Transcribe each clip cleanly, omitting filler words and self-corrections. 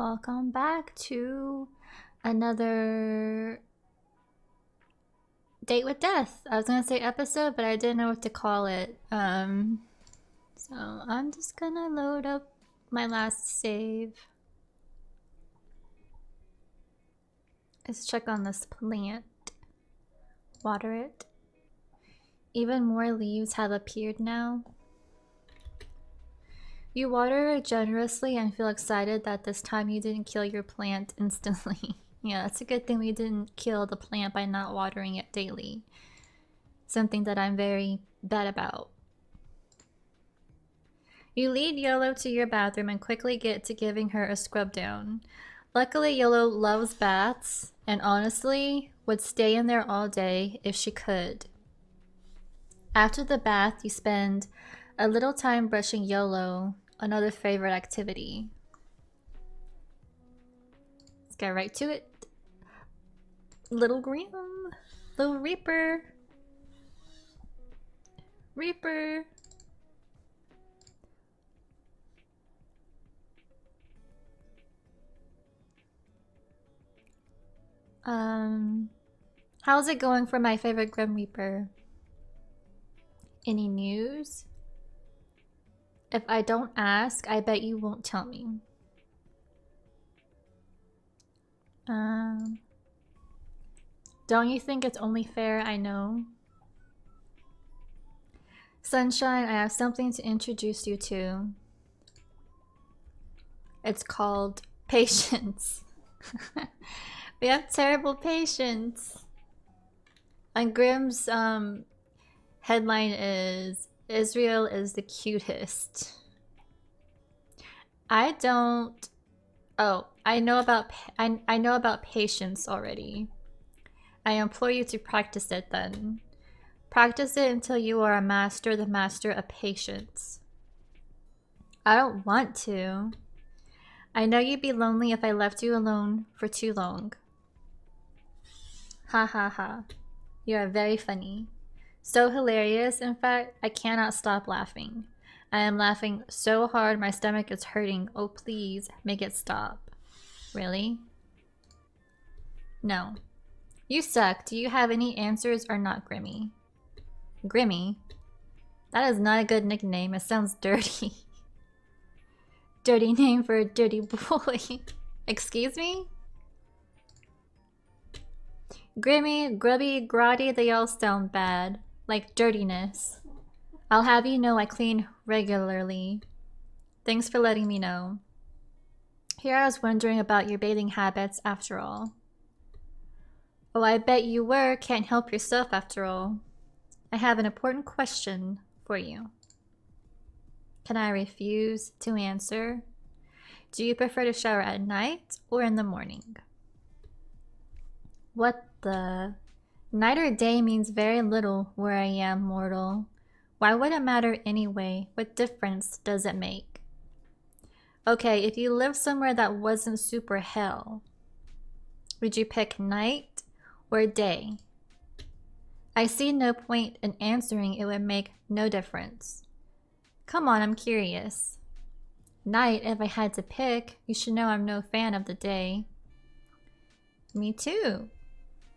Welcome back to another Date with Death. I was gonna say episode, but I didn't know what to call it. So I'm just gonna load up my last save. Let's check on this plant. Water it. Even more leaves have appeared now. You water it generously and feel excited that this time you didn't kill your plant instantly. Yeah, that's a good thing we didn't kill the plant by not watering it daily. Something that I'm very bad about. You lead Yolo to your bathroom and quickly get to giving her a scrub down. Luckily, Yolo loves baths and honestly would stay in there all day if she could. After the bath, you spend a little time brushing Yolo, another favorite activity. Let's get right to it. Little Grim, little Reaper. Reaper. How's it going for my favorite Grim Reaper? Any news? If I don't ask, I bet you won't tell me. Don't you think it's only fair I know? Sunshine, I have something to introduce you to. It's called patience. We have terrible patience. And Grimm's headline is Israel is the cutest. I don't. Oh, I know about patience already. I implore you to practice it then. Practice it until you are the master of patience. I don't want to. I know you'd be lonely if I left you alone for too long. Ha ha ha. You are very funny. So hilarious, in fact, I cannot stop laughing. I am laughing so hard my stomach is hurting. Oh please, make it stop. Really? No. You suck. Do you have any answers or not, Grimmy? Grimmy? That is not a good nickname. It sounds dirty. Dirty name for a dirty boy. Excuse me? Grimmy, grubby, grotty, they all sound bad. Like dirtiness. I'll have you know I clean regularly. Thanks for letting me know. Here I was wondering about your bathing habits after all. Oh, I bet you were. Can't help yourself after all. I have an important question for you. Can I refuse to answer? Do you prefer to shower at night or in the morning? What the? Night or day means very little where I am, mortal. Why would it matter anyway? What difference does it make? Okay, if you lived somewhere that wasn't super hell, would you pick night or day? I see no point in answering. It would make no difference. Come on, I'm curious. Night, if I had to pick. You should know I'm no fan of the day. Me too.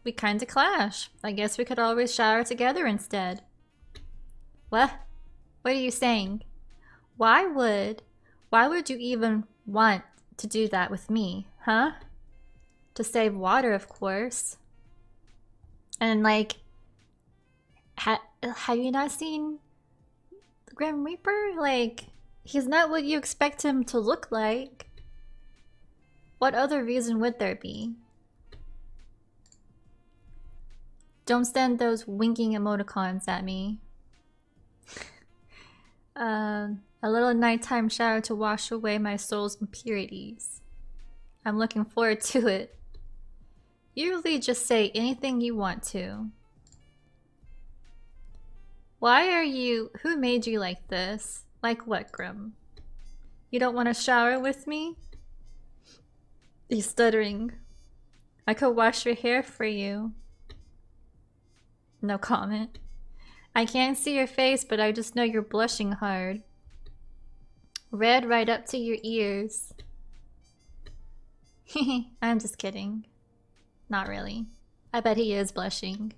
We kinda clash. I guess we could always shower together instead. What? What are you saying? Why would you even want to do that with me, huh? To save water, of course. And like, have you not seen the Grim Reaper? Like, he's not what you expect him to look like. What other reason would there be? Don't send those winking emoticons at me. A little nighttime shower to wash away my soul's impurities. I'm looking forward to it. You really just say anything you want to. Why are you... Who made you like this? Like what, Grim? You don't want to shower with me? He's stuttering. I could wash your hair for you. No comment. I can't see your face, but I just know you're blushing hard. Red right up to your ears. I'm just kidding. Not really. I bet he is blushing.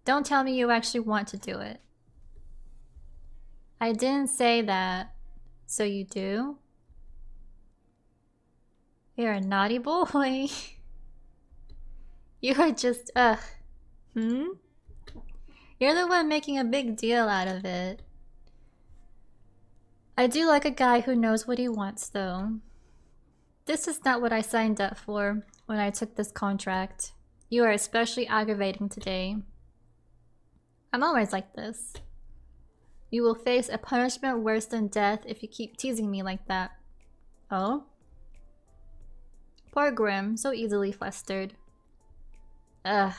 Don't tell me you actually want to do it. I didn't say that. So you do? You're a naughty boy. You are just, hmm? You're the one making a big deal out of it. I do like a guy who knows what he wants, though. This is not what I signed up for when I took this contract. You are especially aggravating today. I'm always like this. You will face a punishment worse than death if you keep teasing me like that. Oh? Poor Grim, so easily flustered. Ugh.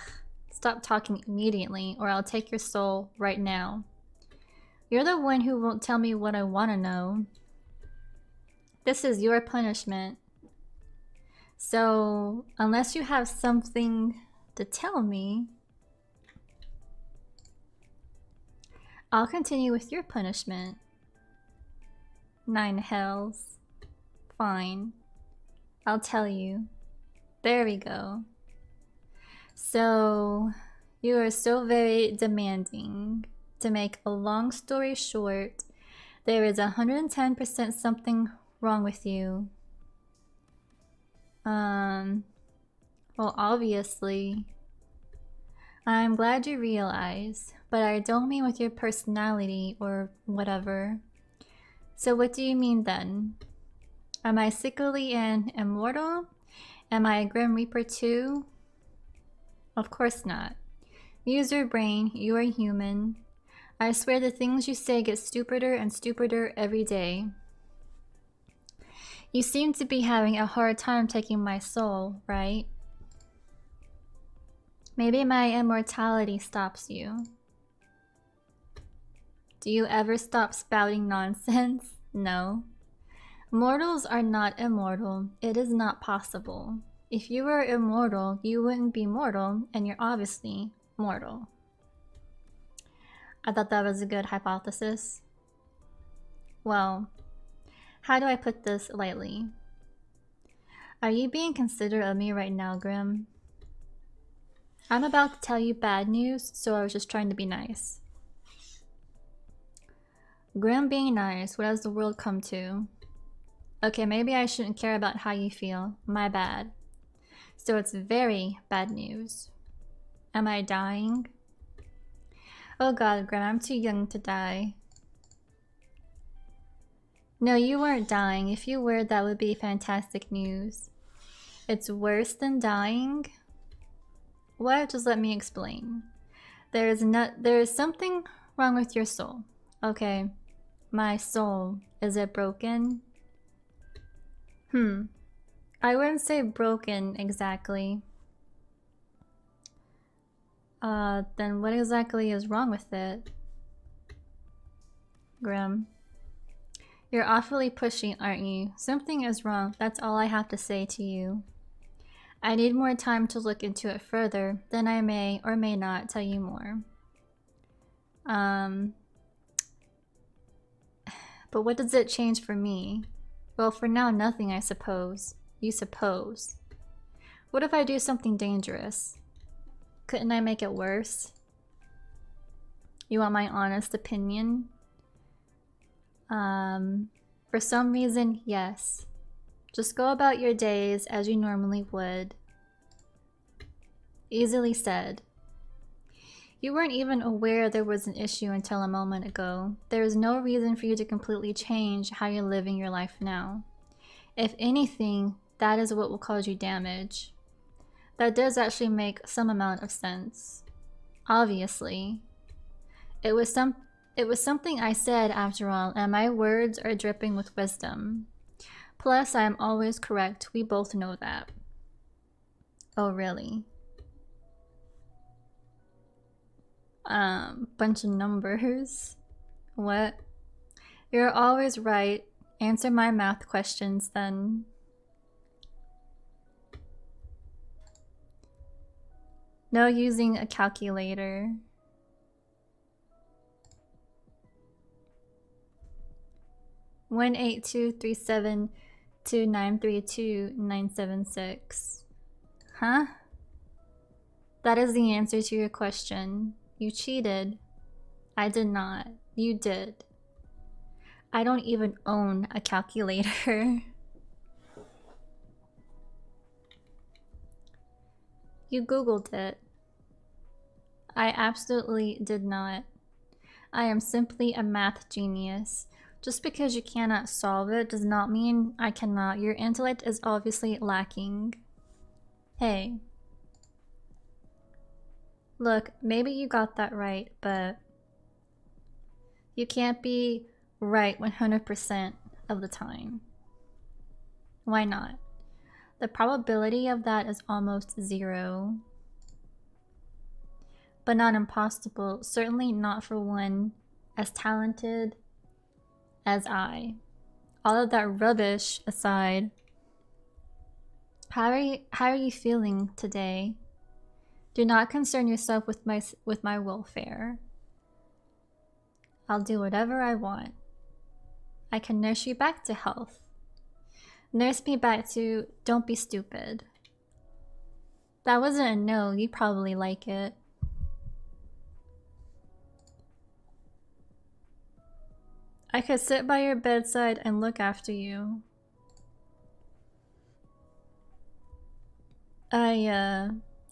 Stop talking immediately, or I'll take your soul right now. You're the one who won't tell me what I want to know. This is your punishment. So, unless you have something to tell me, I'll continue with your punishment. 9 hells. Fine. I'll tell you. There we go. So, you are so very demanding. To make a long story short, there is 110% something wrong with you. Well, obviously. I'm glad you realize, but I don't mean with your personality or whatever. So what do you mean then? Am I sickly and immortal? Am I a Grim Reaper too? Of course not. Use your brain, you are human. I swear the things you say get stupider and stupider every day. You seem to be having a hard time taking my soul, right? Maybe my immortality stops you. Do you ever stop spouting nonsense? No. Mortals are not immortal. It is not possible. If you were immortal, you wouldn't be mortal, and you're obviously mortal. I thought that was a good hypothesis. Well, how do I put this lightly? Are you being considerate of me right now, Grim? I'm about to tell you bad news, so I was just trying to be nice. Grim being nice, what has the world come to? Okay, maybe I shouldn't care about how you feel. My bad. So it's very bad news. Am I dying? Oh god, Grim, I'm too young to die. No, you weren't dying. If you were, that would be fantastic news. It's worse than dying? What? Just let me explain. There is something wrong with your soul. Okay. My soul. Is it broken? I wouldn't say broken exactly. Then what exactly is wrong with it? Grim. You're awfully pushy, aren't you? Something is wrong. That's all I have to say to you. I need more time to look into it further, then I may or may not tell you more. But what does it change for me? Well, for now, nothing, I suppose. You suppose. What if I do something dangerous? Couldn't I make it worse? You want my honest opinion? For some reason, yes. Just go about your days as you normally would. Easily said. You weren't even aware there was an issue until a moment ago. There is no reason for you to completely change how you're living your life now. If anything, that is what will cause you damage. That does actually make some amount of sense. Obviously. It was something I said after all, and my words are dripping with wisdom. Plus, I am always correct. We both know that. Oh, really? Bunch of numbers. What? You're always right. Answer my math questions then. No using a calculator. $18237 to 932-976. Huh? That is the answer to your question. You cheated. I did not. You did. I don't even own a calculator. You Googled it. I absolutely did not. I am simply a math genius. Just because you cannot solve it does not mean I cannot. Your intellect is obviously lacking. Hey. Look, maybe you got that right, but you can't be right 100% of the time. Why not? The probability of that is almost 0. But not impossible, certainly not for one as talented as I. All of that rubbish aside, how are you feeling today? Do not concern yourself with my welfare. I'll do whatever I want. I can nurse you back to health. Nurse me back to don't be stupid. That wasn't a no, you probably like it. I could sit by your bedside and look after you.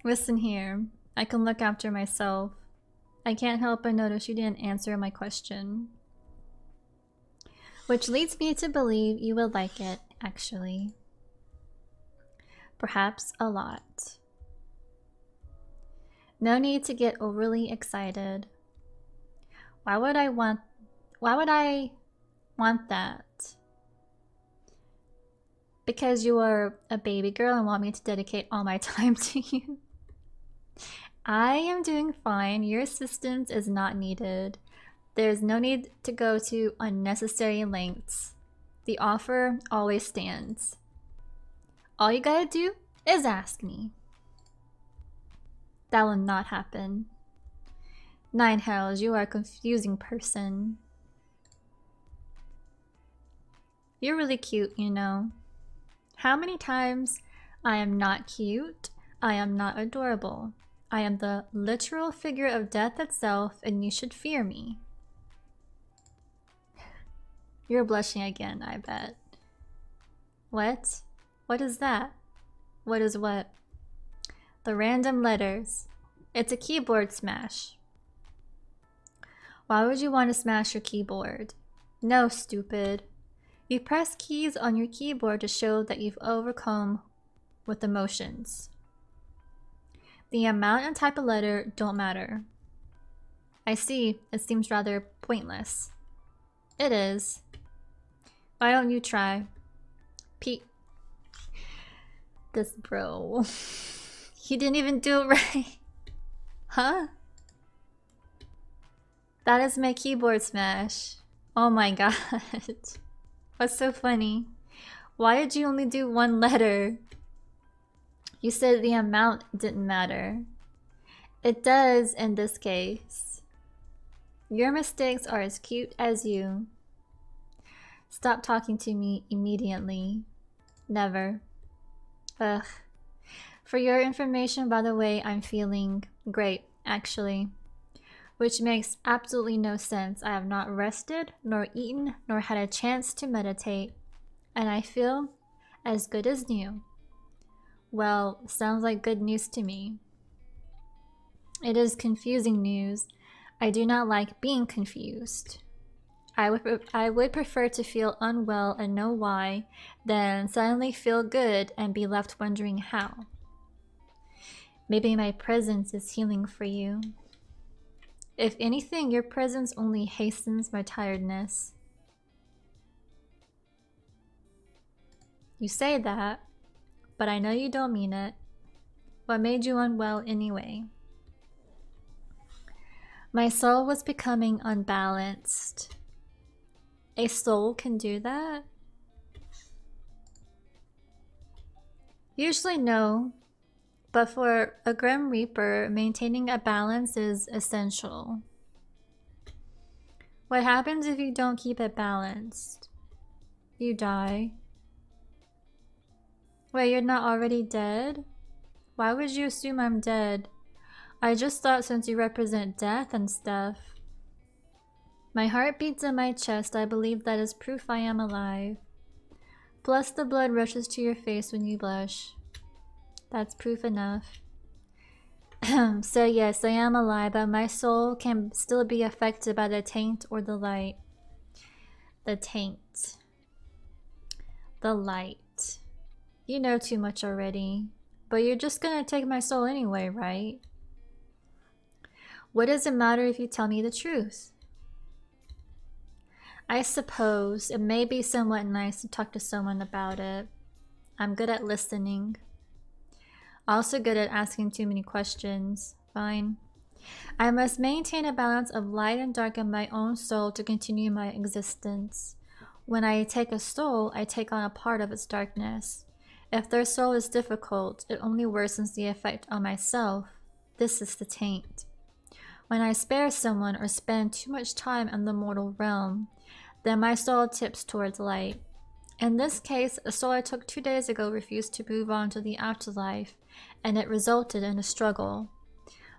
Listen here. I can look after myself. I can't help but notice you didn't answer my question. Which leads me to believe you will like it, actually. Perhaps a lot. No need to get overly excited. Why would I want that? Because you are a baby girl and want me to dedicate all my time to you? I am doing fine. Your assistance is not needed. There's no need to go to unnecessary lengths. The offer always stands. All you gotta do is ask me. That will not happen. Nine hells, you are a confusing person. You're really cute, you know. How many times I am not cute, I am not adorable. I am the literal figure of death itself, and you should fear me. You're blushing again, I bet. What? What is that? What is what? The random letters. It's a keyboard smash. Why would you want to smash your keyboard? No, stupid. You press keys on your keyboard to show that you've overcome with emotions. The amount and type of letter don't matter. I see, it seems rather pointless. It is. Why don't you try? This bro. He didn't even do it right. Huh? That is my keyboard smash. Oh my god. What's so funny? Why did you only do one letter? You said the amount didn't matter. It does in this case. Your mistakes are as cute as you. Stop talking to me immediately. Never. Ugh. For your information, by the way, I'm feeling great, actually. Which makes absolutely no sense. I have not rested, nor eaten, nor had a chance to meditate. And I feel as good as new. Well, sounds like good news to me. It is confusing news. I do not like being confused. I would prefer to feel unwell and know why, than suddenly feel good and be left wondering how. Maybe my presence is healing for you. If anything, your presence only hastens my tiredness. You say that, but I know you don't mean it. What made you unwell anyway? My soul was becoming unbalanced. A soul can do that? Usually no, but for a Grim Reaper, maintaining a balance is essential. What happens if you don't keep it balanced? You die. Wait, you're not already dead? Why would you assume I'm dead? I just thought since you represent death and stuff. My heart beats in my chest. I believe that is proof I am alive. Plus the blood rushes to your face when you blush. That's proof enough. So yes, I am alive, but my soul can still be affected by the taint or the light. The taint. The light. You know too much already. But you're just gonna take my soul anyway, right? What does it matter if you tell me the truth? I suppose it may be somewhat nice to talk to someone about it. I'm good at listening. Also good at asking too many questions. Fine. I must maintain a balance of light and dark in my own soul to continue my existence. When I take a soul, I take on a part of its darkness. If their soul is difficult, it only worsens the effect on myself. This is the taint. When I spare someone or spend too much time in the mortal realm, then my soul tips towards light. In this case, a soul I took 2 days ago refused to move on to the afterlife, and it resulted in a struggle.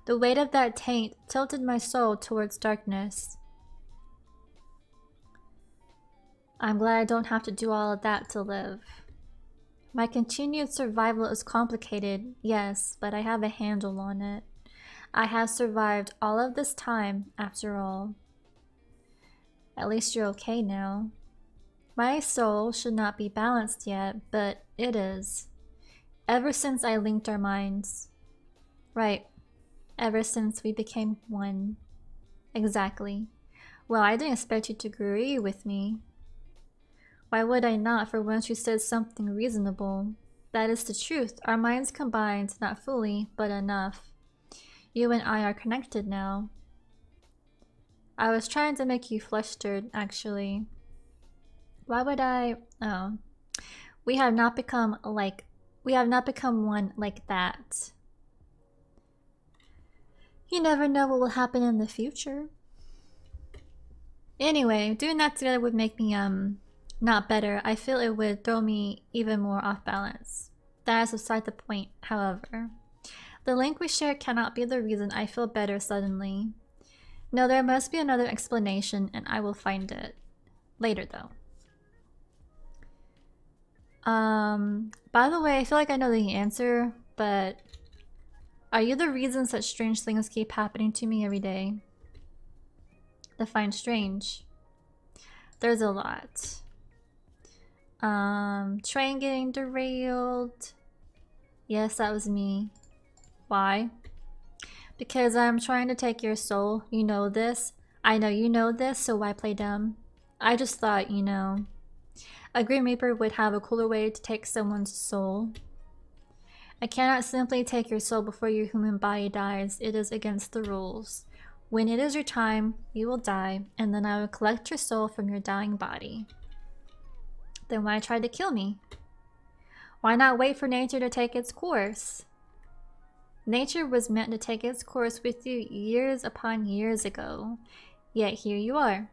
The weight of that taint tilted my soul towards darkness. I'm glad I don't have to do all of that to live. My continued survival is complicated, yes, but I have a handle on it. I have survived all of this time, after all. At least you're okay now. My soul should not be balanced yet, but it is. Ever since I linked our minds. Right. Ever since we became one. Exactly. Well, I didn't expect you to agree with me. Why would I not, for once you said something reasonable? That is the truth. Our minds combined, not fully, but enough. You and I are connected now. I was trying to make you flustered, actually. Why would I? Oh. We have not become one like that. You never know what will happen in the future. Anyway, doing that together would make me, not better. I feel it would throw me even more off balance. That is beside the point, however. The link we share cannot be the reason I feel better suddenly. No, there must be another explanation, and I will find it. Later, though. By the way, I feel like I know the answer, but are you the reason such strange things keep happening to me every day? Define strange. There's a lot. Train getting derailed. Yes, that was me. Why? Because I'm trying to take your soul. You know this. I know you know this, so why play dumb? I just thought, you know, a Green Reaper would have a cooler way to take someone's soul. I cannot simply take your soul before your human body dies. It is against the rules. When it is your time, you will die, and then I will collect your soul from your dying body. Then why try to kill me? Why not wait for nature to take its course? Nature was meant to take its course with you years upon years ago. Yet here you are.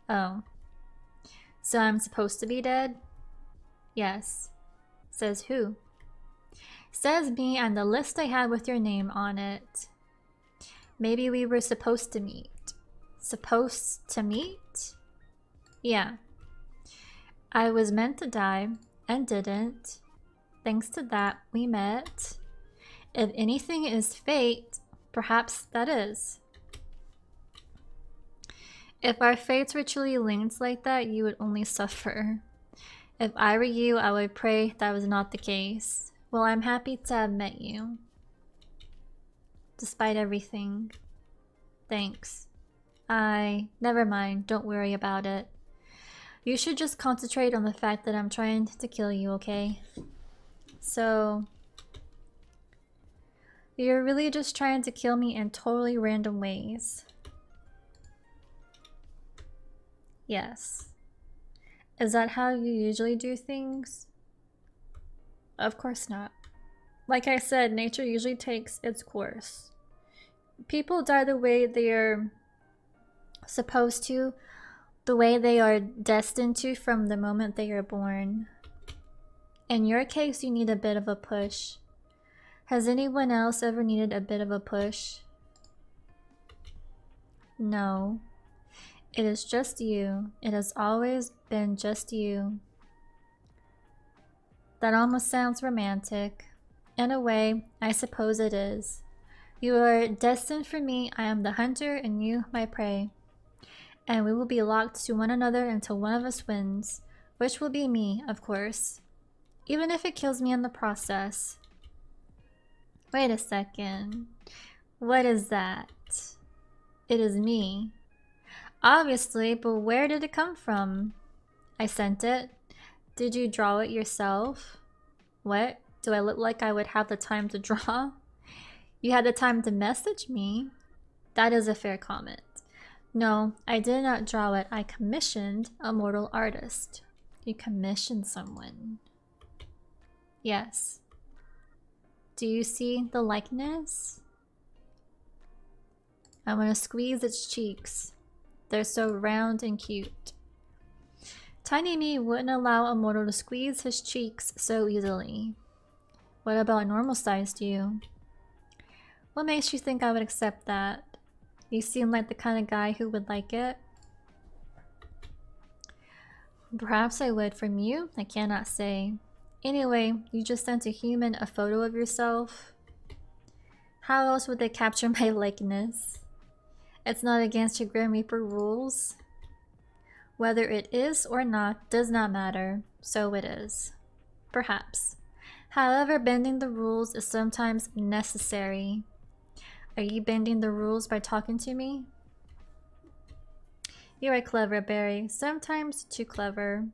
Oh. So I'm supposed to be dead? Yes. Says who? Says me and the list I had with your name on it. Maybe we were supposed to meet. Supposed to meet? Yeah. I was meant to die and didn't. Thanks to that, we met. If anything is fate, perhaps that is. If our fates were truly linked like that, you would only suffer. If I were you, I would pray that was not the case. Well, I'm happy to have met you. Despite everything. Thanks. Never mind, don't worry about it. You should just concentrate on the fact that I'm trying to kill you, okay? So... you're really just trying to kill me in totally random ways. Yes. Is that how you usually do things? Of course not. Like I said, nature usually takes its course. People die the way they are supposed to, the way they are destined to from the moment they are born. In your case, you need a bit of a push. Has anyone else ever needed a bit of a push? No. It is just you. It has always been just you. That almost sounds romantic. In a way, I suppose it is. You are destined for me. I am the hunter and you my prey. And we will be locked to one another until one of us wins, which will be me, of course. Even if it kills me in the process. Wait a second. What is that? It is me. Obviously, but where did it come from? I sent it. Did you draw it yourself? What? Do I look like I would have the time to draw? You had the time to message me? That is a fair comment. No, I did not draw it. I commissioned a mortal artist. You commissioned someone. Yes. Do you see the likeness? I'm gonna squeeze its cheeks. They're so round and cute. Tiny me wouldn't allow a mortal to squeeze his cheeks so easily. What about normal sized you? What makes you think I would accept that? You seem like the kind of guy who would like it. Perhaps I would. From you, I cannot say. Anyway, you just sent a human a photo of yourself. How else would they capture my likeness? It's not against your Grim Reaper rules. Whether it is or not does not matter, so it is. Perhaps. However, bending the rules is sometimes necessary. Are you bending the rules by talking to me? You are clever, Barry. Sometimes too clever.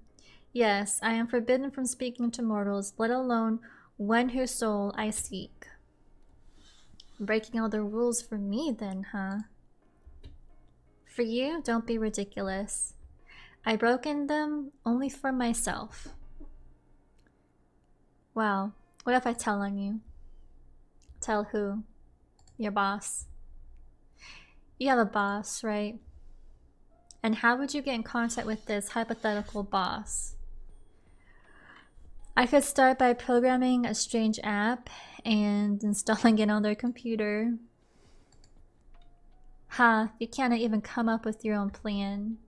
Yes, I am forbidden from speaking to mortals, let alone one whose soul I seek. Breaking all the rules for me then, huh? For you, don't be ridiculous. I broken them only for myself. Wow, what if I tell on you? Tell who? Your boss. You have a boss, right? And how would you get in contact with this hypothetical boss? I could start by programming a strange app and installing it on their computer. Ha, you cannot even come up with your own plan.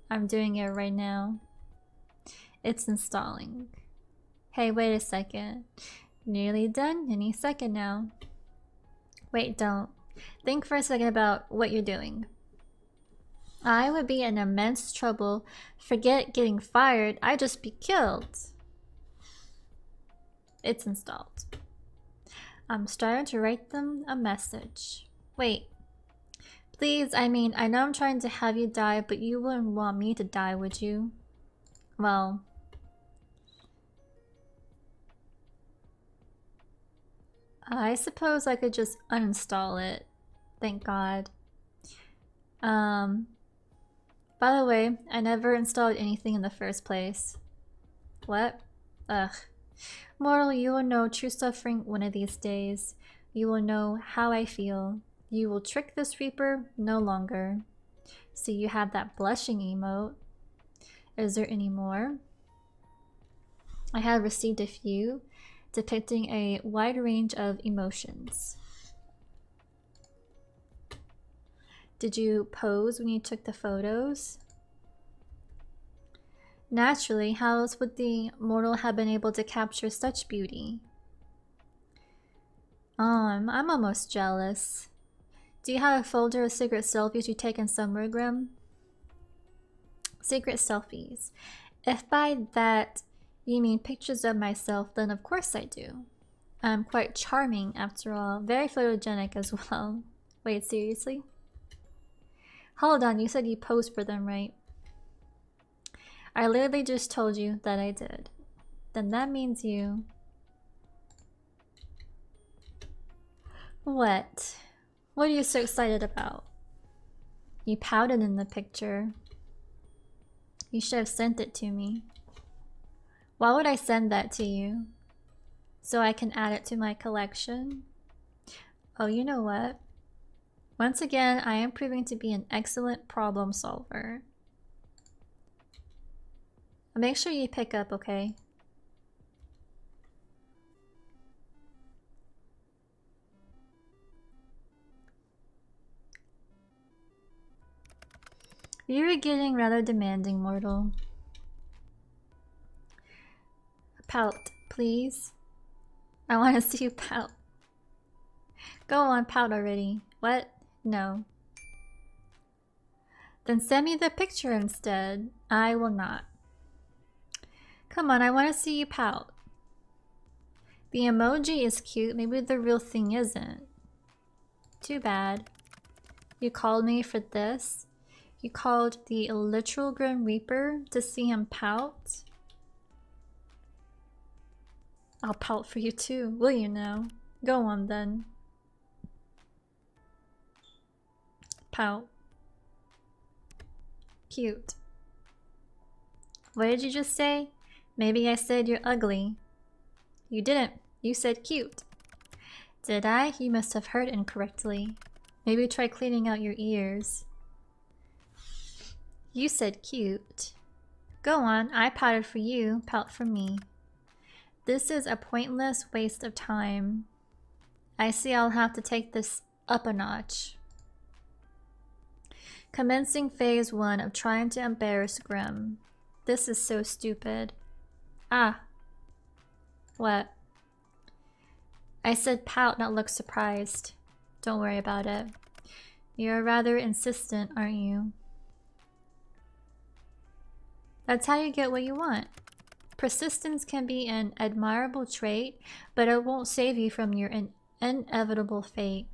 I'm doing it right now. It's installing. Hey, wait a second. Nearly done any second now. Wait, don't. Think for a second about what you're doing. I would be in immense trouble. Forget getting fired, I'd just be killed. It's installed. I'm starting to write them a message. Wait. Please, I mean, I know I'm trying to have you die, but you wouldn't want me to die, would you? Well... I suppose I could just uninstall it. Thank God. By the way, I never installed anything in the first place. What? Ugh. Mortal, you will know true suffering one of these days. You will know how I feel. You will trick this Reaper no longer. So you have that blushing emote. Is there any more? I have received a few, depicting a wide range of emotions. Did you pose when you took the photos? Naturally, how else would the mortal have been able to capture such beauty? I'm almost jealous. Do you have a folder of secret selfies you taken somewhere, Grim? Secret selfies. If by that you mean pictures of myself, then of course I do. I'm quite charming after all, very photogenic as well. Wait, seriously? Hold on, you said you posed for them, right? I literally just told you that I did. Then that means you... What? What are you so excited about? You pouted in the picture. You should have sent it to me. Why would I send that to you? So I can add it to my collection? Oh, you know what? Once again, I am proving to be an excellent problem solver. Make sure you pick up, okay? You're getting rather demanding, mortal. Pout, please. I want to see you pout. Go on, pout already. What? No. Then send me the picture instead. I will not. Come on, I want to see you pout. The emoji is cute, maybe the real thing isn't. Too bad. You called me for this? You called the literal Grim Reaper to see him pout? I'll pout for you too, will you now? Go on then. Pout. Cute. What did you just say? Maybe I said you're ugly. You didn't. You said cute. Did I? You must have heard incorrectly. Maybe try cleaning out your ears. You said cute. Go on, I pouted for you, pout for me. This is a pointless waste of time. I see I'll have to take this up a notch. Commencing phase 1 of trying to embarrass Grim. This is so stupid. Ah. What? I said pout, not look surprised. Don't worry about it. You're rather insistent, aren't you? That's how you get what you want. Persistence can be an admirable trait, but it won't save you from your inevitable fate.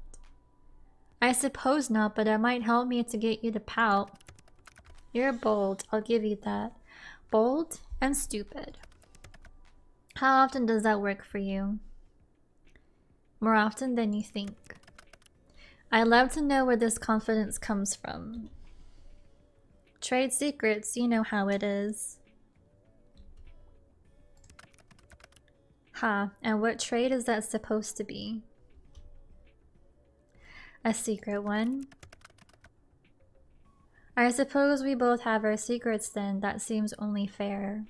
I suppose not, but it might help me to get you to pout. You're bold, I'll give you that. Bold and stupid. How often does that work for you? More often than you think. I'd love to know where this confidence comes from. Trade secrets, you know how it is. Ha, and what trade is that supposed to be? A secret one? I suppose we both have our secrets then, that seems only fair.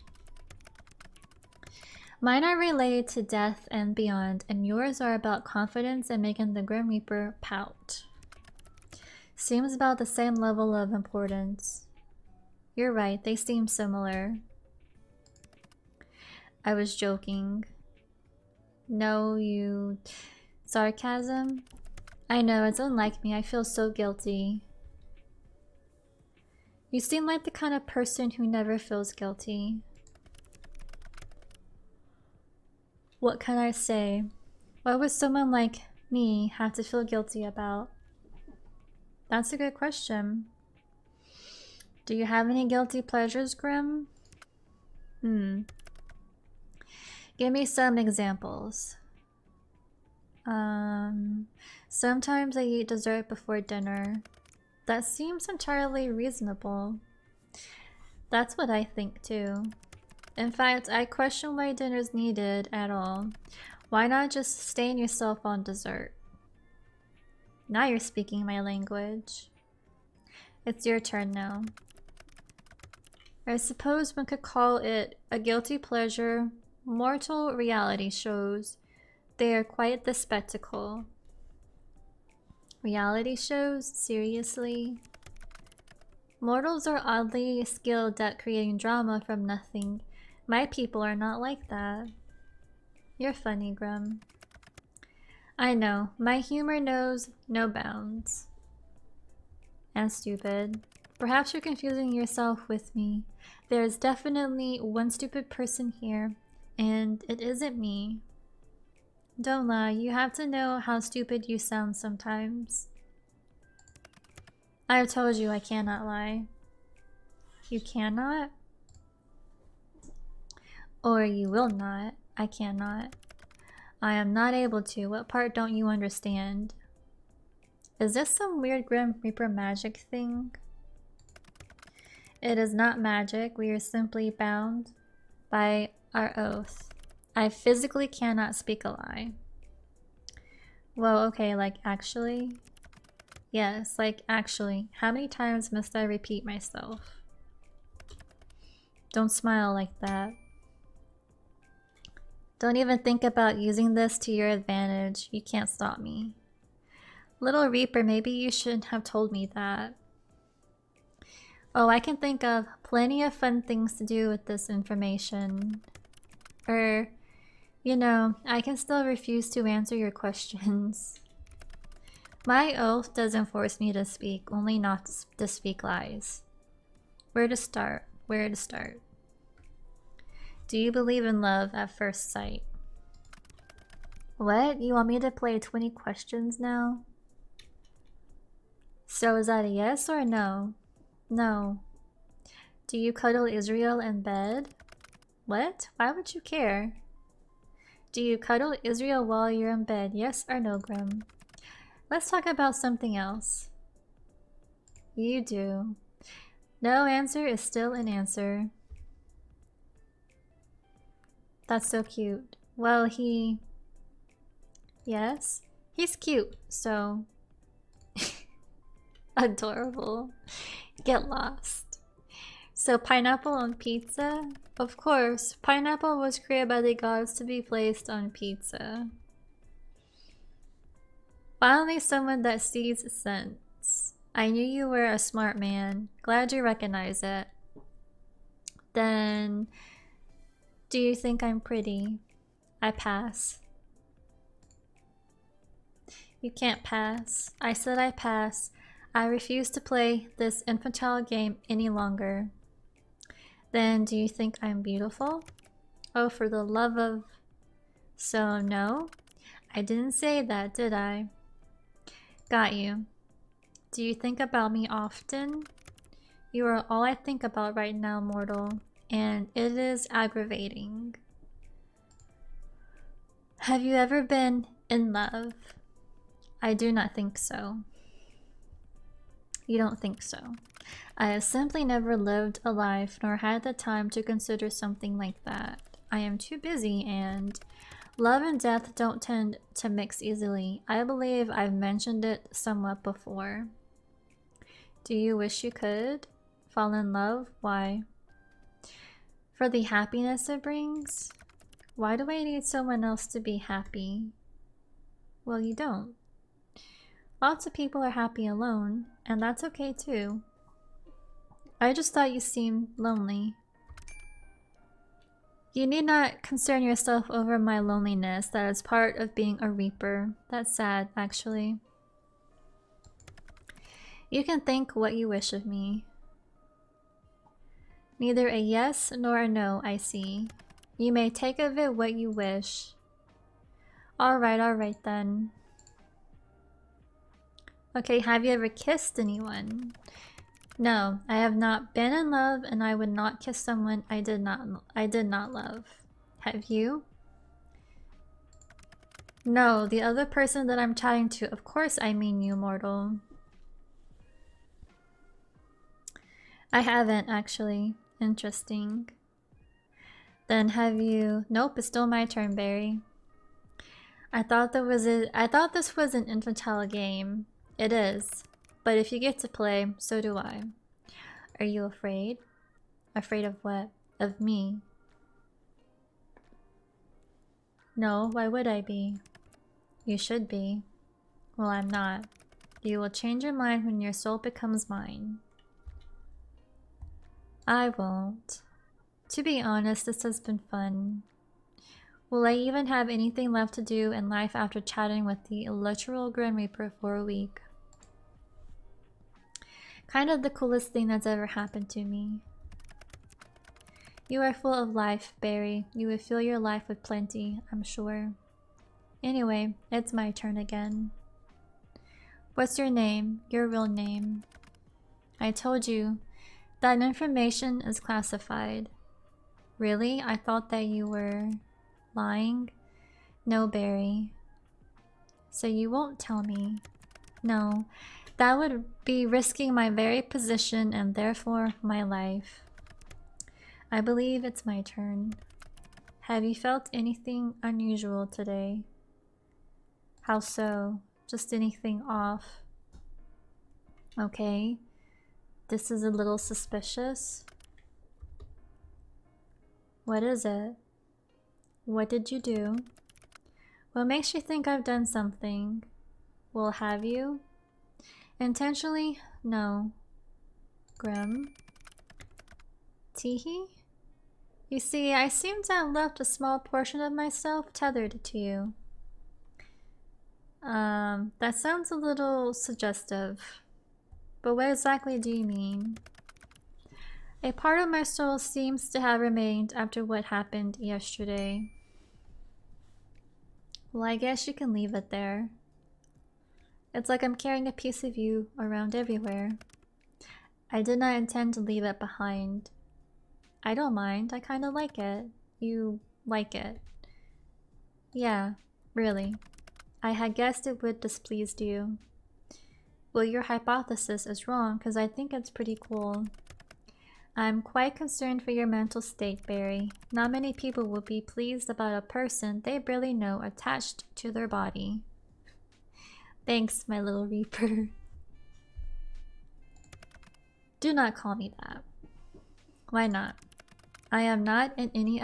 Mine are related to death and beyond, and yours are about confidence and making the Grim Reaper pout. Seems about the same level of importance. You're right, they seem similar. I was joking. No, you... Sarcasm? I know, it's unlike me, I feel so guilty. You seem like the kind of person who never feels guilty. What can I say? What would someone like me have to feel guilty about? That's a good question. Do you have any guilty pleasures, Grim? Give me some examples. Sometimes I eat dessert before dinner. That seems entirely reasonable. That's what I think too. In fact, I question why dinner's needed at all. Why not just stain yourself on dessert? Now you're speaking my language. It's your turn now. I suppose one could call it a guilty pleasure. Mortal reality shows. They are quite the spectacle. Reality shows? Seriously? Mortals are oddly skilled at creating drama from nothing. My people are not like that. You're funny, Grim. I know, my humor knows no bounds. And stupid. Perhaps you're confusing yourself with me. There is definitely one stupid person here, and it isn't me. Don't lie, you have to know how stupid you sound sometimes. I have told you I cannot lie. You cannot? Or you will not. I cannot. I am not able to. What part don't you understand? Is this some weird Grim Reaper magic thing? It is not magic. We are simply bound by our oath. I physically cannot speak a lie. Well, okay, like actually? Yes, like actually. How many times must I repeat myself? Don't smile like that. Don't even think about using this to your advantage. You can't stop me. Little Reaper, maybe you shouldn't have told me that. Oh, I can think of plenty of fun things to do with this information. Or, you know, I can still refuse to answer your questions. My oath doesn't force me to speak, only not to speak lies. Where to start? Where to start? Do you believe in love at first sight? What? You want me to play 20 questions now? So is that a yes or a no? No. Do you cuddle Israel in bed? What? Why would you care? Do you cuddle Israel while you're in bed? Yes or no, Grim? Let's talk about something else. You do. No answer is still an answer. That's so cute. Well, yes? He's cute, so... Adorable. Get lost. So pineapple on pizza? Of course, pineapple was created by the gods to be placed on pizza. Finally someone that sees sense. I knew you were a smart man. Glad you recognize it. Then, do you think I'm pretty? I pass. You can't pass. I said I pass. I refuse to play this infantile game any longer. Then do you think I'm beautiful? Oh, for the love of... So no? I didn't say that, did I? Got you. Do you think about me often? You are all I think about right now, mortal, and it is aggravating. Have you ever been in love? I do not think so. You don't think so. I have simply never lived a life nor had the time to consider something like that. I am too busy, and love and death don't tend to mix easily. I believe I've mentioned it somewhat before. Do you wish you could fall in love? Why? For the happiness it brings? Why do I need someone else to be happy? Well, you don't. Lots of people are happy alone, and that's okay too. I just thought you seemed lonely. You need not concern yourself over my loneliness. That is part of being a reaper. That's sad, actually. You can think what you wish of me. Neither a yes nor a no, I see. You may take of it what you wish. Alright then. Okay, have you ever kissed anyone? No, I have not been in love, and I would not kiss someone I did not love. Have you? No, the other person that I'm chatting to, of course I mean you, mortal. I haven't, actually. Interesting. Then have you... Nope, it's still my turn, Barry. I thought this was an infantile game. It is. But if you get to play, so do I. Are you afraid? Afraid of what? Of me? No, why would I be? You should be. Well, I'm not. You will change your mind when your soul becomes mine. I won't. To be honest, this has been fun. Will I even have anything left to do in life after chatting with the literal Grim Reaper for a week? Kind of the coolest thing that's ever happened to me. You are full of life, Barry. You would fill your life with plenty, I'm sure. Anyway, it's my turn again. What's your name? Your real name? I told you, that information is classified. Really? I thought that you were lying? No, Barry. So you won't tell me? No. That would be risking my very position and therefore my life. I believe it's my turn. Have you felt anything unusual today? How so? Just anything off? Okay. This is a little suspicious. What is it? What did you do? What makes you think I've done something? Well, have you? Intentionally? No. Grim? Teehee? You see, I seem to have left a small portion of myself tethered to you. That sounds a little suggestive. But what exactly do you mean? A part of my soul seems to have remained after what happened yesterday. Well, I guess you can leave it there. It's like I'm carrying a piece of you around everywhere. I did not intend to leave it behind. I don't mind, I kinda like it. You like it. Yeah, really. I had guessed it would displease you. Well, your hypothesis is wrong, because I think it's pretty cool. I'm quite concerned for your mental state, Barry. Not many people will be pleased about a person they barely know attached to their body. Thanks, my little Reaper. Do not call me that. Why not? I am not in any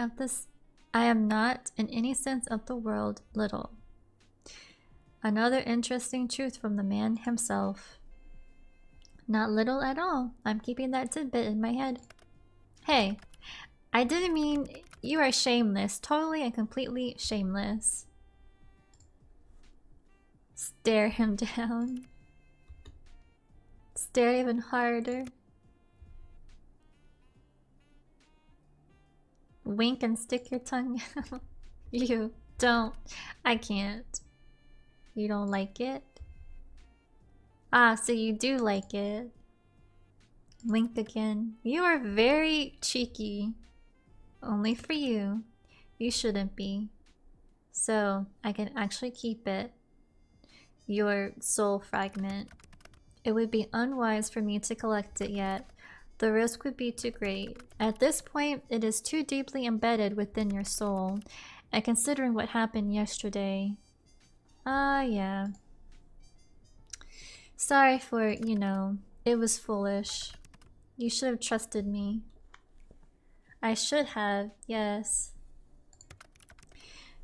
sense of the word little. Another interesting truth from the man himself. Not little at all. I'm keeping that tidbit in my head. Hey, I didn't mean you are shameless. Totally and completely shameless. Stare him down. Stare even harder. Wink and stick your tongue out. You don't. I can't. You don't like it? Ah, so you do like it. Wink again. You are very cheeky. Only for you. You shouldn't be. So, I can actually keep it. Your soul fragment. It would be unwise for me to collect it yet. The risk would be too great. At this point, it is too deeply embedded within your soul. And considering what happened yesterday... yeah. Sorry for, you know, it was foolish. You should have trusted me. I should have, yes.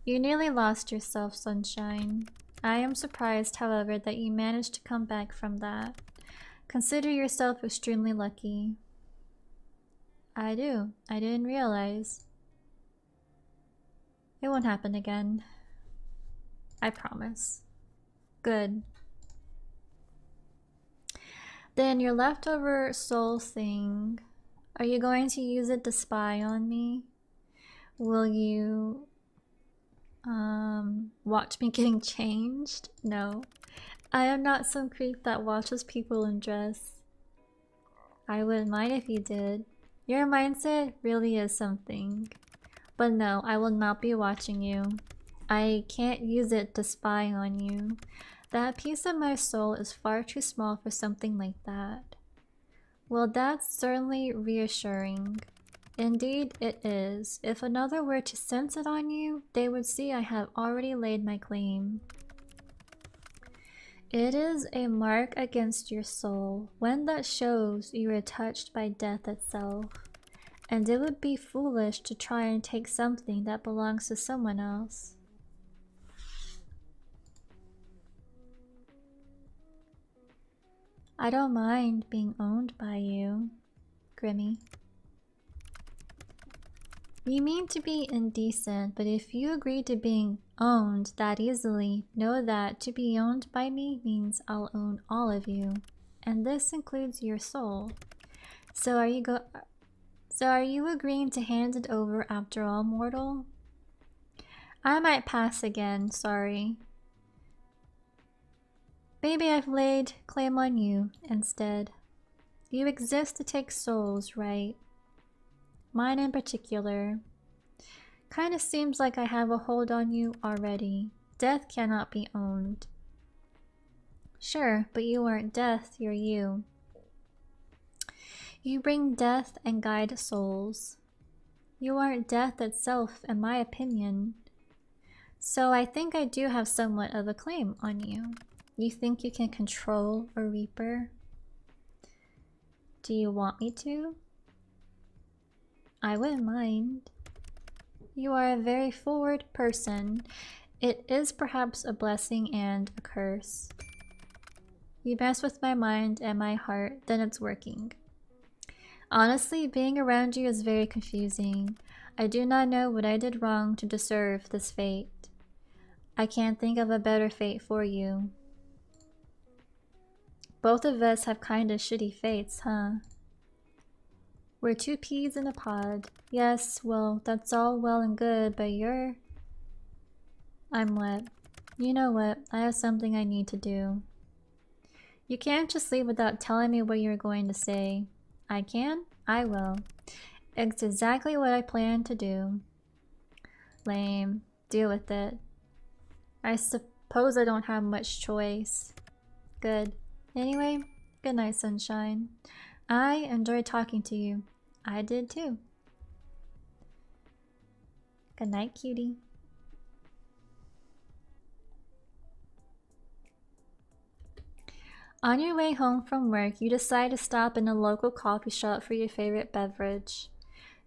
You nearly lost yourself, Sunshine. I am surprised, however, that you managed to come back from that. Consider yourself extremely lucky. I do. I didn't realize. It won't happen again. I promise. Good. Then your leftover soul thing, are you going to use it to spy on me? Will you watch me getting changed? No. I am not some creep that watches people undress. I wouldn't mind if you did. Your mindset really is something. But no, I will not be watching you. I can't use it to spy on you. That piece of my soul is far too small for something like that. Well, that's certainly reassuring. Indeed, it is. If another were to sense it on you, they would see I have already laid my claim. It is a mark against your soul, one that shows you are touched by death itself. And it would be foolish to try and take something that belongs to someone else. I don't mind being owned by you, Grimmy. You mean to be indecent, but if you agree to being owned that easily, know that to be owned by me means I'll own all of you. And this includes your soul. So are you agreeing to hand it over after all, mortal? I might pass again, sorry. Maybe I've laid claim on you instead. You exist to take souls, right? Mine in particular. Kinda seems like I have a hold on you already. Death cannot be owned. Sure, but you aren't death, you're you. You bring death and guide souls. You aren't death itself, in my opinion. So I think I do have somewhat of a claim on you. You think you can control a Reaper? Do you want me to? I wouldn't mind. You are a very forward person. It is perhaps a blessing and a curse. You mess with my mind and my heart, then it's working. Honestly, being around you is very confusing. I do not know what I did wrong to deserve this fate. I can't think of a better fate for you. Both of us have kinda shitty fates, huh? We're two peas in a pod. Yes, well, that's all well and good, but you're... I'm wet. You know what? I have something I need to do. You can't just leave without telling me what you're going to say. I can? I will. It's exactly what I planned to do. Lame. Deal with it. I suppose I don't have much choice. Good. Anyway, good night, sunshine. I enjoyed talking to you. I did too. Good night, cutie. On your way home from work, you decide to stop in a local coffee shop for your favorite beverage.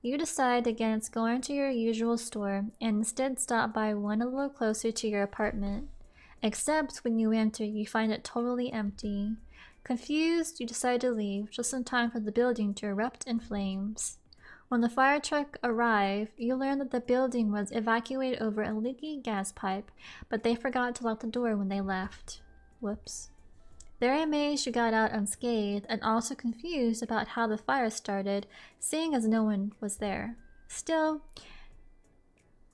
You decide against going to your usual store and instead stop by one a little closer to your apartment. Except when you enter, you find it totally empty. Confused, you decide to leave just in time for the building to erupt in flames. When the fire truck arrived, you learn that the building was evacuated over a leaky gas pipe, but they forgot to lock the door when they left. Whoops. Very amazed you got out unscathed and also confused about how the fire started, seeing as no one was there. Still,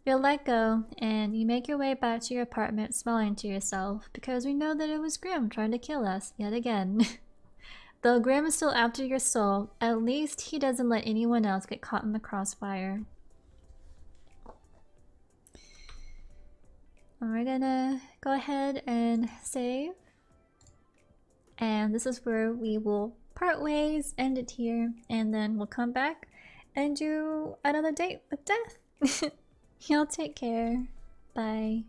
you'll let go and you make your way back to your apartment smiling to yourself because we know that it was Grim trying to kill us yet again. Though Grim is still after your soul, at least he doesn't let anyone else get caught in the crossfire. We're gonna go ahead and save. And this is where we will part ways, end it here, and then we'll come back and do another date with Death. Y'all take care. Bye.